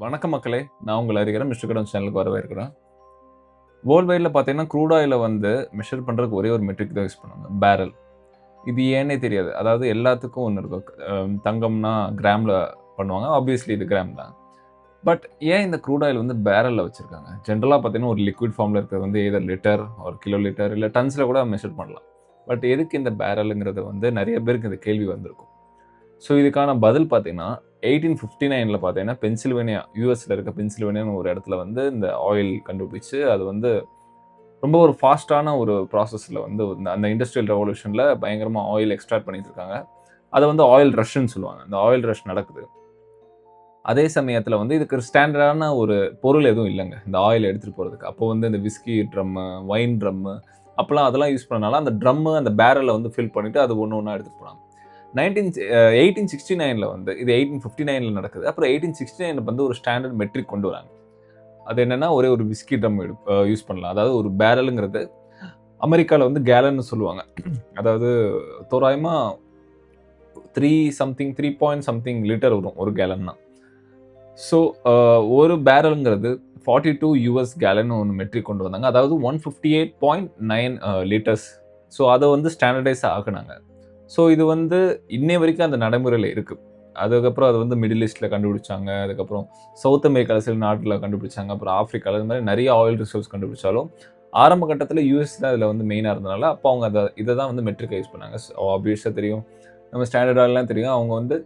வணக்கம் மக்களே! நான் உங்கள அறிகிறேன். மிஸ்டர் கடன் சேனலுக்கு வரவேற்கிறேன். வேர்ல்ட் வைட்ல பார்த்தீங்கன்னா, க்ரூட் ஆயில வந்து மெஷர் பண்றதுக்கு ஒரே ஒரு மெட்ரிக் தான் யூஸ் பண்ணுவாங்க. பேரல். இது ஏன்னே தெரியாது. அதாவது எல்லாத்துக்கும் ஒண்ணு இருக்கும். தங்கம்னா கிராம்ல பண்ணுவாங்க. ஆப்வியஸ்லி இது கிராம் தான். பட் ஏன் இந்த க்ரூட் ஆயில் வந்து பேரல்ல வச்சிருக்காங்க? ஜெனரலா பார்த்தீங்கன்னா, ஒரு லிக்விட் ஃபார்ம்ல இருக்கிறது வந்து எய்தர் லிட்டர், ஒரு கிலோ லிட்டர் இல்ல டன்ஸ்ல கூட மெஷர் பண்ணலாம். பட் எதுக்கு இந்த பேரல்ங்கிறது வந்து நெறைய பேருக்கு இந்த கேள்வி வந்திருக்கும். ஸோ இதுக்கான பதில் பார்த்தீங்கன்னா, 1859ல பார்த்தீங்கன்னா, பென்சில்வேனியா யுஎஸ்ல இருக்க பென்சில்வேனியான்னு ஒரு இடத்துல வந்து இந்த ஆயில் கண்டுபிடிச்சு, அது வந்து ரொம்ப ஒரு ஃபாஸ்ட்டான ஒரு ப்ராசஸ்ல வந்து அந்த இண்டஸ்ட்ரியல் ரெவல்யூஷன்ல பயங்கரமா ஆயில் எக்ஸ்ட்ராக்ட் பண்ணிட்டு இருக்காங்க. அத வந்து ஆயில் ரஷ்ன்னு சொல்லுவாங்க. அந்த ஆயில் ரஷ் நடக்குது. அதே சமயத்துல வந்து இதுக்கு ஸ்டாண்டர்டான ஒரு பொருள் எதுவும் இல்லங்க. இந்த ஆயில் எடுத்துட்டு போறதுக்கு. அப்போ வந்து இந்த விஸ்கி ட்ரம்மு, ஒயின் ட்ரம்மு அப்பலாம் அதெல்லாம் யூஸ் பண்ணனால, அந்த ட்ரம்மு, அந்த பேரல்ல வந்து ஃபில் பண்ணிட்டு அது ஒண்ணு ஒண்ணா எடுத்துட்டு போனாங்க. 1869ல வந்து இது 1859ல நடக்குது. அப்புறம் 1869ல வந்து ஒரு ஸ்டாண்டர்ட் மெட்ரிக் கொண்டு வராங்க. அது என்னன்னா, ஒரே ஒரு விஸ்கி ட்ரம் யூஸ் பண்ணலாம். அதாவது ஒரு பேரல்ங்கிறது அமெரிக்கால வந்து கேலன்னு சொல்லுவாங்க. அதாவது தோராயமா 3 சம்திங் 3 பாயிண்ட் சம்திங் லிட்டர் வரும் ஒரு கேலன்னா. ஸோ ஒரு பேரல்ங்கிறது 42 யுஎஸ் கேலன் ஒண்ணு மெட்ரிக் கொண்டு வந்தாங்க. அதாவது 158.9 லிட்டர்ஸ். ஸோ அத வந்து ஸ்டாண்டர்டைஸ் ஆக்குனாங்க. ஸோ இது வந்து இன்னைய வரைக்கும் அந்த நடைமுறையில இருக்கு. அதுக்கப்புறம் அது வந்து மிடில் ஈஸ்ட்ல கண்டுபிடிச்சாங்க. அதுக்கப்புறம் சவுத் அமெரிக்கால சில நாட்டுல கண்டுபிடிச்சாங்க. அப்புறம் ஆஃப்ரிக்கால இது மாரி நெறைய ஆயில் ரிசோர்ஸ் கண்டுபிடிச்சாலும், ஆரம்ப கட்டத்தில யுஎஸ் தான் இதுல வந்து மெயினா இருந்தனால, அப்போ அவங்க இத தான் வந்து மெட்ரிக்கா யூஸ் பண்ணாங்க. ஆப்வியஸா தெரியும். நம்ம ஸ்டாண்டர்ட் ஆயில்லாம் தெரியும். அவங்க வந்து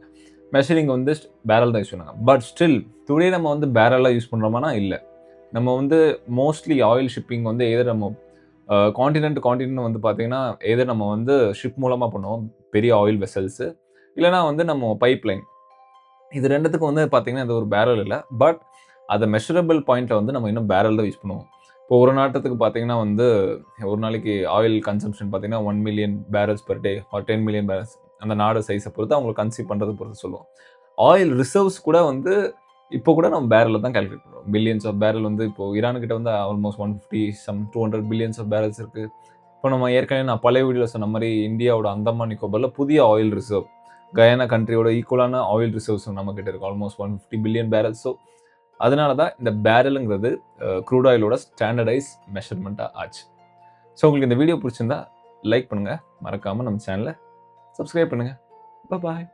மெஷரிங் வந்து பேரல் தான் யூஸ் பண்ணாங்க. பட் ஸ்டில் டுடே நம்ம வந்து பேரலா யூஸ் பண்றோமானா இல்ல. நம்ம வந்து மோஸ்ட்லி ஆயில் ஷிப்பிங் வந்து எய்தர் நம்ம கான்டினென்ட் டூ கான்டினென்ட் வந்து பார்த்தீங்கன்னா, எய்தர் நம்ம வந்து ஷிப் மூலமா பண்ணுவோம். பெரிய ஆயில் வெசல்ஸ். இல்லன்னா வந்து நம்ம பைப்லைன். இது 2த்துக்கும் வந்து பார்த்தீங்கன்னா, இது ஒரு பேரல் இல்ல. பட் அத மெஷரபிள் பாயிண்ட்ல வந்து நம்ம இன்னும் பேரல் தான் யூஸ் பண்ணுவோம். இப்போ ஒரு நாட்டுக்கு பார்த்தீங்கன்னா வந்து, ஒரு நாளைக்கு ஆயில் கன்சம்ப்ஷன் பார்த்தீங்கன்னா, 1 million barrels per day or 10 million barrels. அந்த நாடு சைஸ பொறுத்து அவங்க கன்சீவ் பண்றத பொறுத்து சொல்லுவோம். ஆயில் ரிசர்வ்ஸ் கூட வந்து இப்போ கூட நம்ம பேரல்ல தான் கால்குலேட் பண்றோம். பில்லியன்ஸ் ஆஃப் பேரல் வந்து இப்போ ஈரான் கிட்ட வந்து ஆல்மோஸ்ட் 150 200 பில்லியன்ஸ் ஆஃப் பேரல்ஸ் இருக்கு. இப்போ நம்ம ஏற்கனவே நான் பழைய வீடியோல சொன்ன மாரி இந்தியாவோட அந்தமான் நிக்கோபார்ல புதிய ஆயில் ரிசர்வ். கயானா கண்ட்ரியோட ஈக்குவலான ஆயில் ரிசர்வ்ஸ் நம்மகிட்ட இருக்கு. Almost 150 billion barrels. ஸோ அதனால தான் இந்த பேரல்ங்கிறது க்ரூட் ஆயிலோட ஸ்டாண்டர்டைஸ் மெஷர்மென்ட்டா ஆச்சு. ஸோ உங்களுக்கு இந்த வீடியோ புடிச்சிருந்தா லைக் பண்ணுங்க. மறக்காம நம்ம சேனல சப்ஸ்கிரைப் பண்ணுங்க. பாய்.